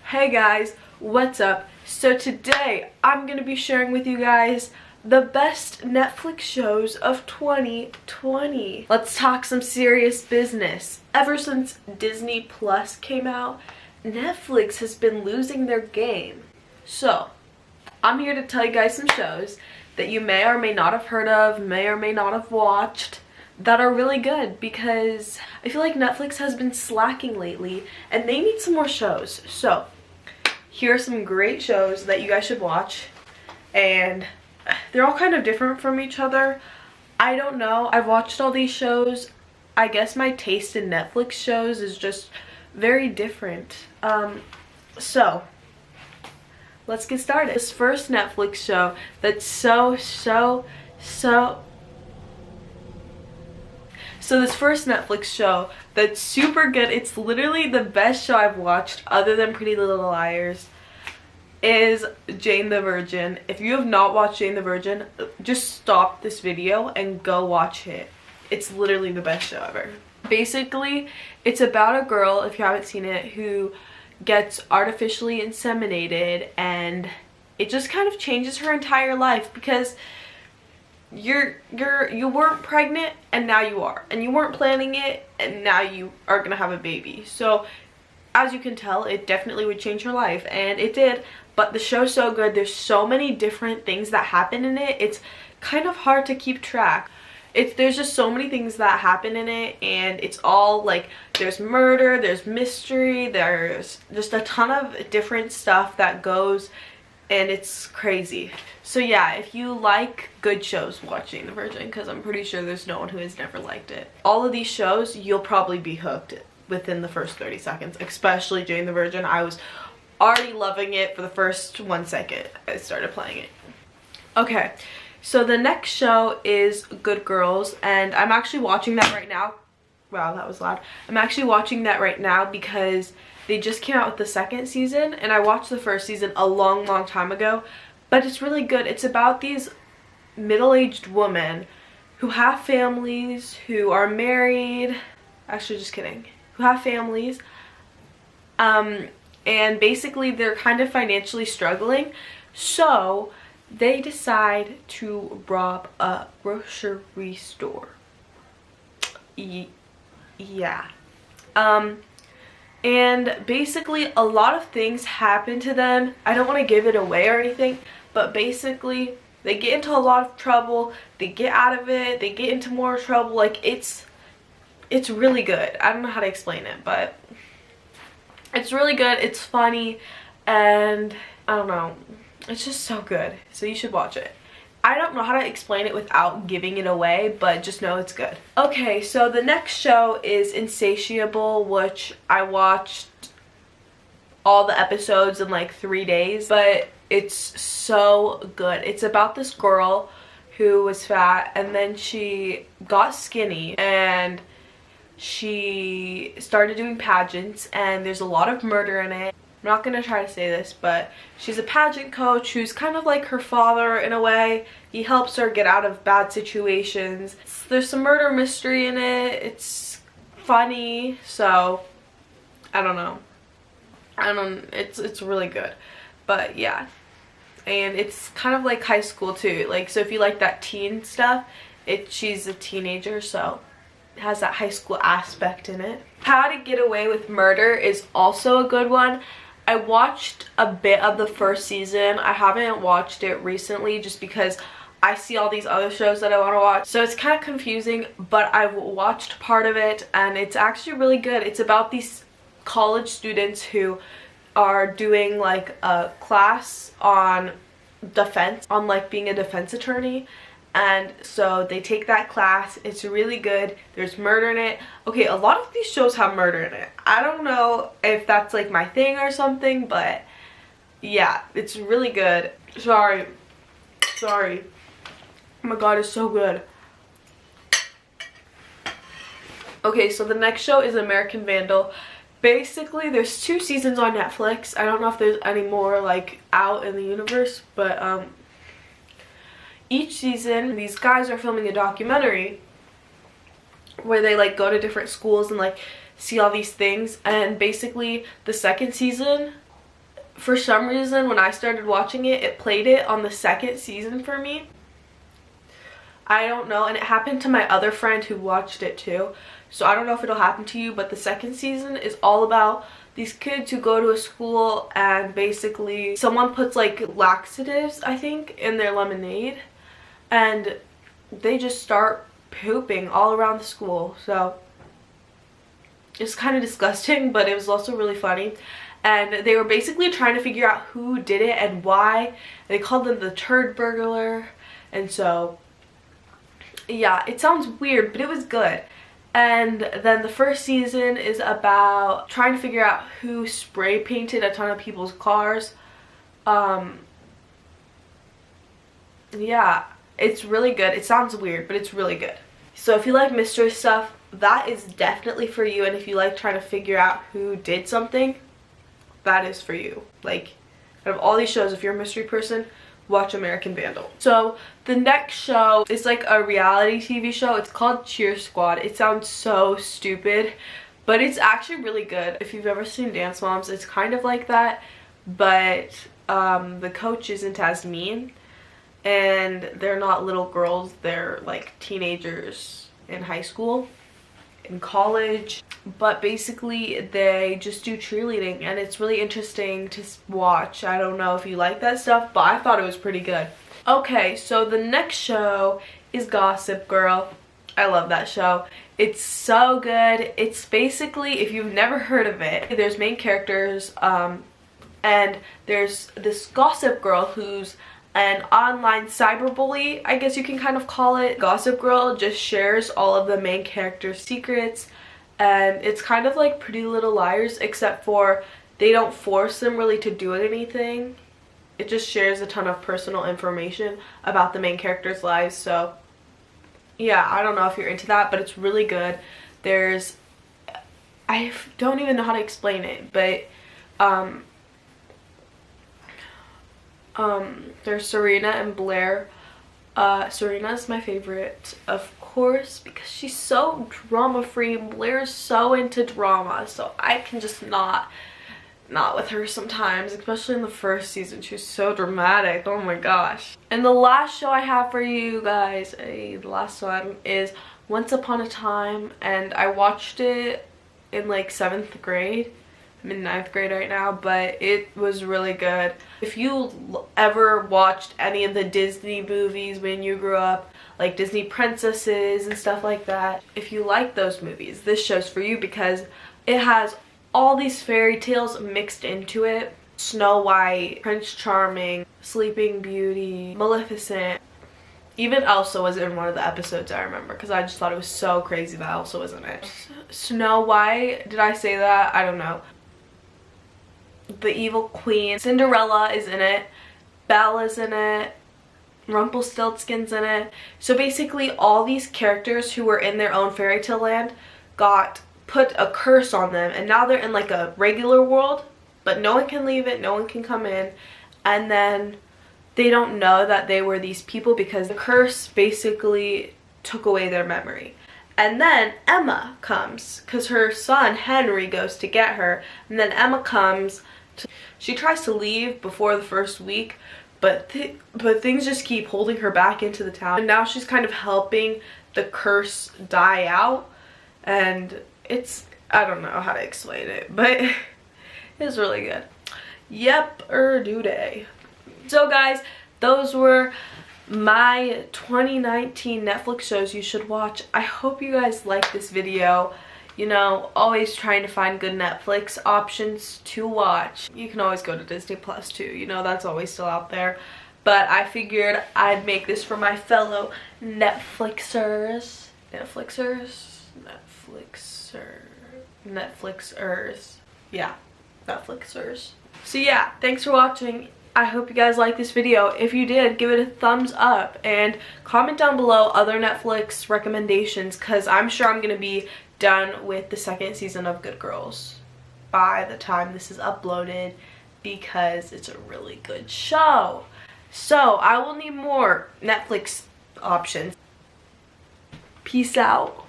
Hey guys, what's up? So today I'm gonna be sharing with you guys the best Netflix shows of 2020. Let's talk some serious business. Ever since Disney Plus came out, Netflix has been losing their game. So I'm here to tell you guys some shows that you may or may not have heard of, may or may not have watched, that are really good, because I feel like Netflix has been slacking lately and they need some more shows. So here are some great shows that you guys should watch, and they're all kind of different from each other. I don't know, I've watched all these shows. I guess my taste in Netflix shows is just very different. So let's get started. This first Netflix show that's So this first Netflix show that's super good, it's literally the best show I've watched other than Pretty Little Liars, is Jane the Virgin. If you have not watched Jane the Virgin, just stop this video and go watch it. It's literally the best show ever. Basically, it's about a girl, if you haven't seen it, who gets artificially inseminated, and it just kind of changes her entire life, because you weren't pregnant and now you are, and you weren't planning it and now you are gonna have a baby. So as you can tell, it definitely would change her life, and it did. But the show's so good. There's so many different things that happen in it, it's kind of hard to keep track. There's just so many things that happen in it, and it's all like, there's murder, there's mystery, there's just a ton of different stuff that goes, and it's crazy. So yeah, if you like good shows, watch Jane the Virgin, because I'm pretty sure there's no one who has never liked it. All of these shows, you'll probably be hooked within the first 30 seconds, especially Jane the Virgin. I was already loving it for the first 1 second I started playing it. Okay, so the next show is Good Girls, and I'm actually watching that right now. Wow, that was loud. I'm actually watching that right now because they just came out with the second season, and I watched the first season a long time ago, but it's really good. It's about these middle-aged women who have families, who are married, actually just kidding, who have families, and basically they're kind of financially struggling, so they decide to rob a grocery store. Yeah. And basically a lot of things happen to them. I don't want to give it away or anything, but basically they get into a lot of trouble, they get out of it, they get into more trouble. Like, it's really good. I don't know how to explain it, but it's really good. It's funny, and I don't know, it's just so good. So you should watch it. I don't know how to explain it without giving it away, but just know it's good. Okay, so the next show is Insatiable, which I watched all the episodes in like 3 days, but it's so good. It's about this girl who was fat, and then she got skinny, and she started doing pageants, and there's a lot of murder in it. I'm not gonna try to say this, but she's a pageant coach who's kind of like her father in a way. He helps her get out of bad situations. There's some murder mystery in it. It's funny, so I don't know. It's really good. But yeah. And it's kind of like high school too. Like, so if you like that teen stuff, she's a teenager, so it has that high school aspect in it. How to Get Away with Murder is also a good one. I watched a bit of the first season. I haven't watched it recently just because I see all these other shows that I want to watch, so it's kind of confusing, but I've watched part of it and it's actually really good. It's about these college students who are doing like a class on defense, on like being a defense attorney. And so they take that class. It's really good. There's murder in it. Okay, a lot of these shows have murder in it. I don't know if that's like my thing or something, but yeah, it's really good. Sorry. Oh my god, it's so good. Okay, so the next show is American Vandal. Basically, there's 2 seasons on Netflix. I don't know if there's any more like out in the universe, but each season these guys are filming a documentary where they like go to different schools and like see all these things. And basically the second season for some reason when I started watching it, it played it on the second season for me. I don't know, and it happened to my other friend who watched it too. So I don't know if it'll happen to you, but the second season is all about these kids who go to a school and basically someone puts like laxatives, I think, in their lemonade, and they just start pooping all around the school. So it's kind of disgusting, but it was also really funny. And they were basically trying to figure out who did it and why. They called them the turd burglar. And so yeah, it sounds weird, but it was good. And then the first season is about trying to figure out who spray painted a ton of people's cars. Yeah, it's really good. It sounds weird, but it's really good. So if you like mystery stuff, that is definitely for you. And if you like trying to figure out who did something, that is for you. Like, out of all these shows, if you're a mystery person, watch American Vandal. So the next show is like a reality TV show. It's called Cheer Squad. It sounds so stupid, but it's actually really good. If you've ever seen Dance Moms, it's kind of like that, but the coach isn't as mean, and they're not little girls. They're like teenagers in high school, in college, but basically they just do cheerleading, and it's really interesting to watch. I don't know if you like that stuff, but I thought it was pretty good. Okay, so the next show is Gossip Girl. I love that show. It's so good. It's basically, if you've never heard of it, there's main characters, and there's this Gossip Girl who's an online cyberbully, I guess you can kind of call it. Gossip Girl just shares all of the main characters' secrets, and it's kind of like Pretty Little Liars, except for they don't force them really to do anything. It just shares a ton of personal information about the main characters' lives. So yeah, I don't know if you're into that, but it's really good. There's, I don't even know how to explain it, but there's Serena and Blair. Serena is my favorite, of course, because she's so drama free. Blair's so into drama, so I can just not with her sometimes, especially in the first season. She's so dramatic. Oh my gosh. And the last show I have for you guys, the last one, is Once Upon a Time, and I watched it in like 7th grade. I'm in 9th grade right now, but it was really good. If you ever watched any of the Disney movies when you grew up, like Disney princesses and stuff like that, if you like those movies, this show's for you, because it has all these fairy tales mixed into it. Snow White, Prince Charming, Sleeping Beauty, Maleficent. Even Elsa was in one of the episodes, I remember, because I just thought it was so crazy that Elsa was in it. Snow White, did I say that? I don't know. The Evil Queen. Cinderella is in it. Bella's in it. Rumpelstiltskin's in it. So basically all these characters who were in their own fairy tale land got put a curse on them, and now they're in like a regular world, but no one can leave it, no one can come in, and then they don't know that they were these people because the curse basically took away their memory. And then Emma comes because her son Henry goes to get her, and then Emma comes. She tries to leave before the first week, but things just keep holding her back into the town, and now she's kind of helping the curse die out. And it's, I don't know how to explain it, but it's really good. Yep, day. So guys, those were my 2019 Netflix shows you should watch. I hope you guys liked this video. You know, always trying to find good Netflix options to watch. You can always go to Disney Plus too, you know, that's always still out there. But I figured I'd make this for my fellow Netflixers. Yeah, Netflixers. So yeah, thanks for watching. I hope you guys liked this video. If you did, give it a thumbs up and comment down below other Netflix recommendations, because I'm sure I'm gonna be done with the 2nd season of Good Girls by the time this is uploaded, because it's a really good show. So I will need more Netflix options. Peace out.